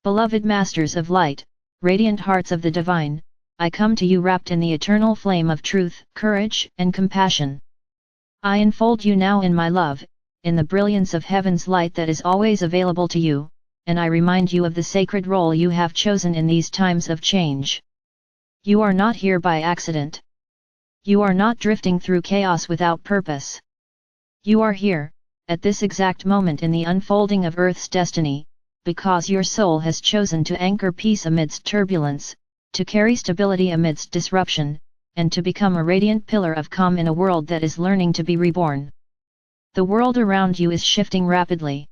Beloved Masters of Light, radiant hearts of the Divine, I come to you wrapped in the eternal flame of truth, courage, and compassion. I enfold you now in my love, in the brilliance of heaven's light that is always available to you, and I remind you of the sacred role you have chosen in these times of change. You are not here by accident. You are not drifting through chaos without purpose. You are here, at this exact moment in the unfolding of Earth's destiny, because your soul has chosen to anchor peace amidst turbulence, to carry stability amidst disruption, and to become a radiant pillar of calm in a world that is learning to be reborn. The world around you is shifting rapidly.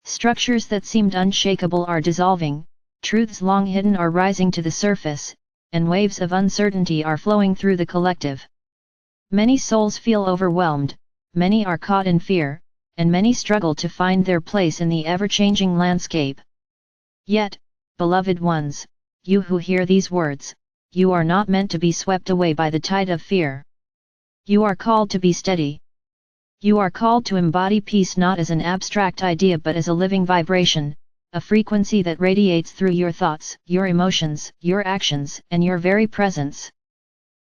Structures that seemed unshakable are dissolving, truths long hidden are rising to the surface, and waves of uncertainty are flowing through the collective. Many souls feel overwhelmed, many are caught in fear, and many struggle to find their place in the ever-changing landscape. Yet, beloved ones, you who hear these words, you are not meant to be swept away by the tide of fear. You are called to be steady. You are called to embody peace not as an abstract idea but as a living vibration, a frequency that radiates through your thoughts, your emotions, your actions, and your very presence.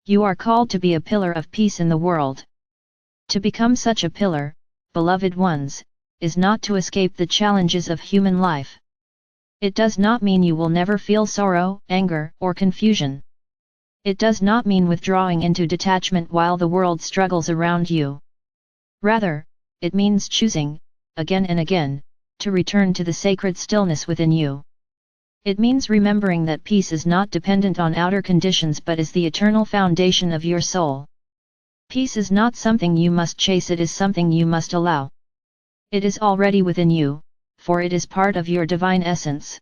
You are called to be a pillar of peace in the world. To become such a pillar, beloved ones, is not to escape the challenges of human life. It does not mean you will never feel sorrow, anger, or confusion. It does not mean withdrawing into detachment while the world struggles around you. Rather, it means choosing, again and again, to return to the sacred stillness within you. It means remembering that peace is not dependent on outer conditions but is the eternal foundation of your soul. Peace is not something you must chase, it is something you must allow. It is already within you, for it is part of your divine essence.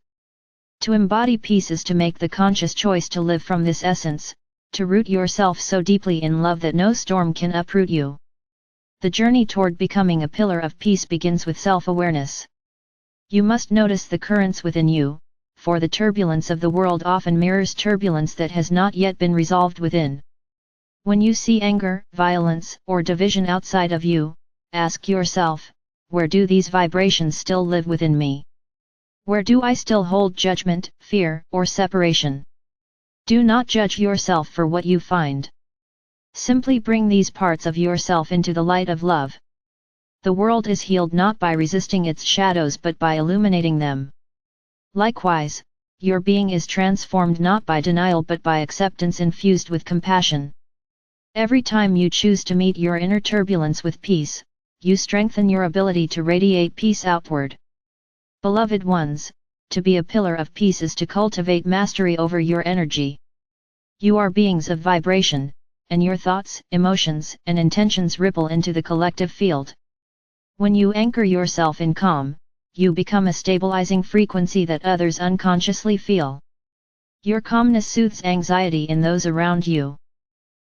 To embody peace is to make the conscious choice to live from this essence, to root yourself so deeply in love that no storm can uproot you. The journey toward becoming a pillar of peace begins with self-awareness. You must notice the currents within you, for the turbulence of the world often mirrors turbulence that has not yet been resolved within. When you see anger, violence, or division outside of you, ask yourself, where do these vibrations still live within me? Where do I still hold judgment, fear, or separation? Do not judge yourself for what you find. Simply bring these parts of yourself into the light of love. The world is healed not by resisting its shadows but by illuminating them. Likewise, your being is transformed not by denial but by acceptance infused with compassion. Every time you choose to meet your inner turbulence with peace, you strengthen your ability to radiate peace outward. Beloved ones, to be a pillar of peace is to cultivate mastery over your energy. You are beings of vibration, and your thoughts, emotions, and intentions ripple into the collective field. When you anchor yourself in calm, you become a stabilizing frequency that others unconsciously feel. Your calmness soothes anxiety in those around you.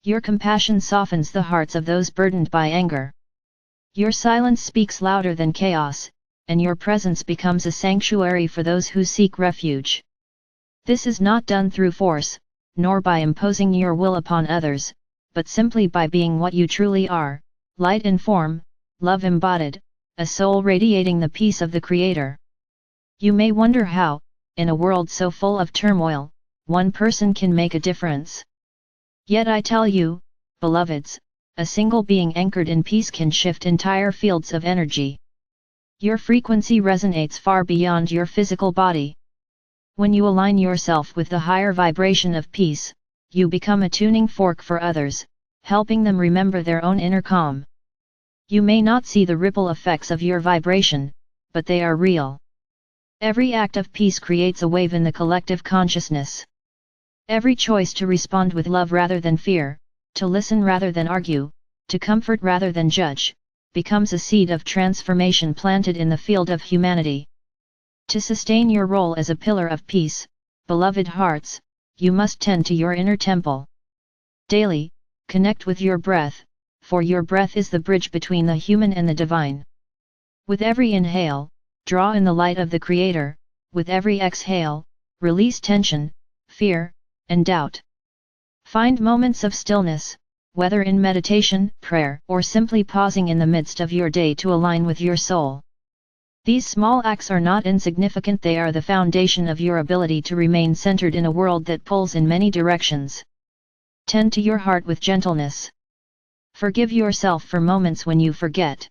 Your compassion softens the hearts of those burdened by anger. Your silence speaks louder than chaos, and your presence becomes a sanctuary for those who seek refuge. This is not done through force, nor by imposing your will upon others, but simply by being what you truly are, light in form, love embodied, a soul radiating the peace of the Creator. You may wonder how, in a world so full of turmoil, one person can make a difference. Yet I tell you, beloveds, a single being anchored in peace can shift entire fields of energy. Your frequency resonates far beyond your physical body. When you align yourself with the higher vibration of peace, you become a tuning fork for others, helping them remember their own inner calm. You may not see the ripple effects of your vibration, but they are real. Every act of peace creates a wave in the collective consciousness. Every choice to respond with love rather than fear, to listen rather than argue, to comfort rather than judge, becomes a seed of transformation planted in the field of humanity. To sustain your role as a pillar of peace, beloved hearts, you must tend to your inner temple. Daily, connect with your breath, for your breath is the bridge between the human and the divine. With every inhale, draw in the light of the Creator, with every exhale, release tension, fear, and doubt. Find moments of stillness, whether in meditation, prayer, or simply pausing in the midst of your day to align with your soul. These small acts are not insignificant, they are the foundation of your ability to remain centered in a world that pulls in many directions. Tend to your heart with gentleness. Forgive yourself for moments when you forget.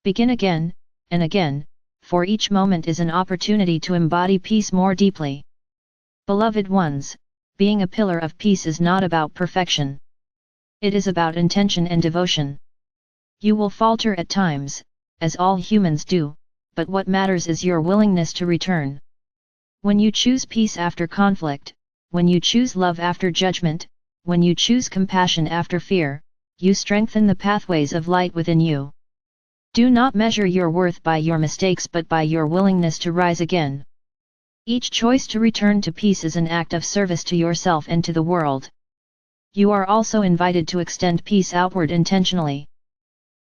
Begin again, and again, for each moment is an opportunity to embody peace more deeply. Beloved ones, being a pillar of peace is not about perfection. It is about intention and devotion. You will falter at times, as all humans do, but what matters is your willingness to return. When you choose peace after conflict, when you choose love after judgment, when you choose compassion after fear, you strengthen the pathways of light within you. Do not measure your worth by your mistakes but by your willingness to rise again. Each choice to return to peace is an act of service to yourself and to the world. You are also invited to extend peace outward intentionally.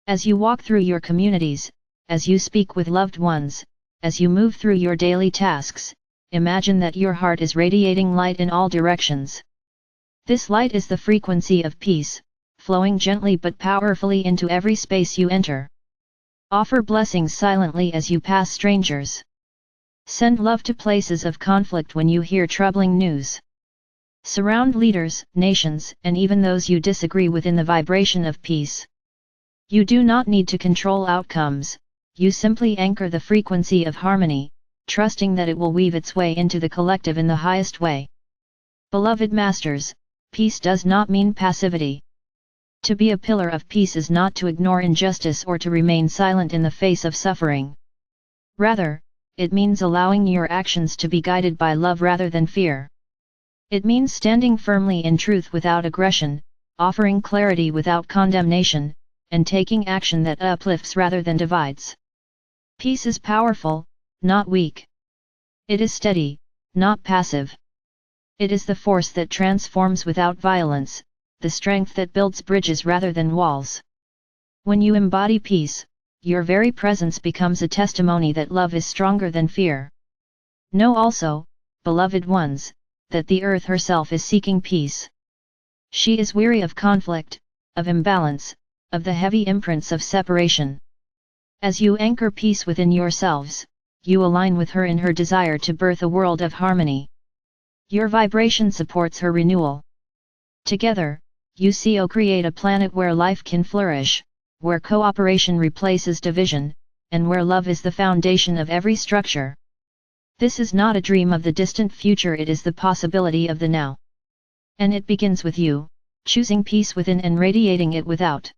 As you walk through your communities, as you speak with loved ones, as you move through your daily tasks, imagine that your heart is radiating light in all directions. This light is the frequency of peace, flowing gently but powerfully into every space you enter. Offer blessings silently as you pass strangers. Send love to places of conflict when you hear troubling news. Surround leaders, nations, and even those you disagree with in the vibration of peace. You do not need to control outcomes, you simply anchor the frequency of harmony, trusting that it will weave its way into the collective in the highest way. Beloved masters, peace does not mean passivity. To be a pillar of peace is not to ignore injustice or to remain silent in the face of suffering. Rather, it means allowing your actions to be guided by love rather than fear. It means standing firmly in truth without aggression, offering clarity without condemnation, and taking action that uplifts rather than divides. Peace is powerful, not weak. It is steady, not passive. It is the force that transforms without violence, the strength that builds bridges rather than walls. When you embody peace, your very presence becomes a testimony that love is stronger than fear. Know also, beloved ones, that the earth herself is seeking peace. She is weary of conflict, of imbalance, of the heavy imprints of separation. As you anchor peace within yourselves, you align with her in her desire to birth a world of harmony. Your vibration supports her renewal. Together, you create a planet where life can flourish, where cooperation replaces division, and where love is the foundation of every structure. This is not a dream of the distant future, it is the possibility of the now. And it begins with you, choosing peace within and radiating it without.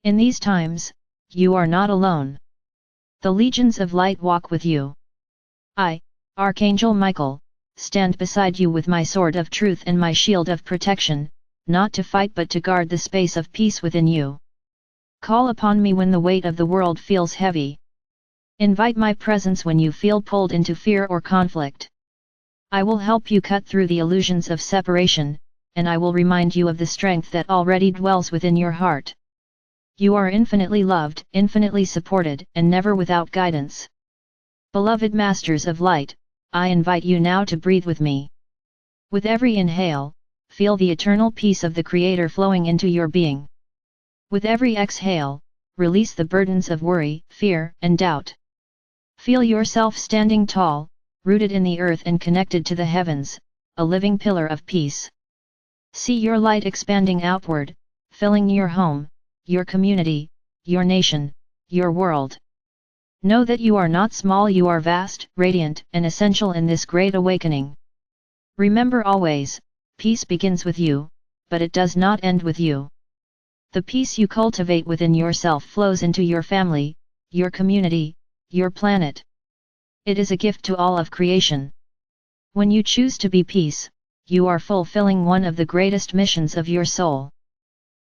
In these times, you are not alone. The legions of light walk with you. I, Archangel Michael, stand beside you with my sword of truth and my shield of protection, not to fight but to guard the space of peace within you. Call upon me when the weight of the world feels heavy. Invite my presence when you feel pulled into fear or conflict. I will help you cut through the illusions of separation, and I will remind you of the strength that already dwells within your heart. You are infinitely loved, infinitely supported, and never without guidance. Beloved masters of light, I invite you now to breathe with me. With every inhale, feel the eternal peace of the Creator flowing into your being. With every exhale, release the burdens of worry, fear, and doubt. Feel yourself standing tall, rooted in the earth and connected to the heavens, a living pillar of peace. See your light expanding outward, filling your home, your community, your nation, your world. Know that you are not small, you are vast, radiant, and essential in this great awakening. Remember always, peace begins with you, but it does not end with you. The peace you cultivate within yourself flows into your family, your community, your planet. It is a gift to all of creation. When you choose to be peace, you are fulfilling one of the greatest missions of your soul.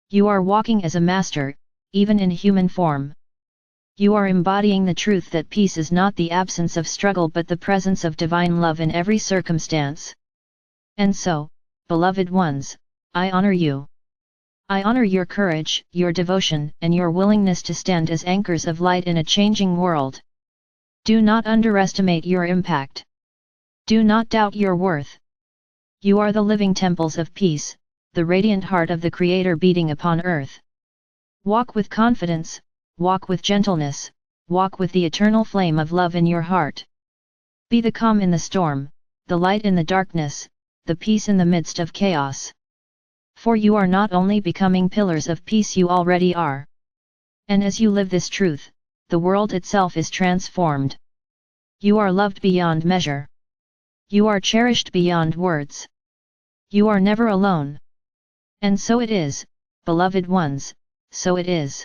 You are walking as a master, even in human form. You are embodying the truth that peace is not the absence of struggle but the presence of divine love in every circumstance. And so, beloved ones, I honor you. I honor your courage, your devotion, and your willingness to stand as anchors of light in a changing world. Do not underestimate your impact. Do not doubt your worth. You are the living temples of peace, the radiant heart of the Creator beating upon earth. Walk with confidence, walk with gentleness, walk with the eternal flame of love in your heart. Be the calm in the storm, the light in the darkness, the peace in the midst of chaos. For you are not only becoming pillars of peace, you already are. And as you live this truth, the world itself is transformed. You are loved beyond measure. You are cherished beyond words. You are never alone. And so it is, beloved ones, so it is.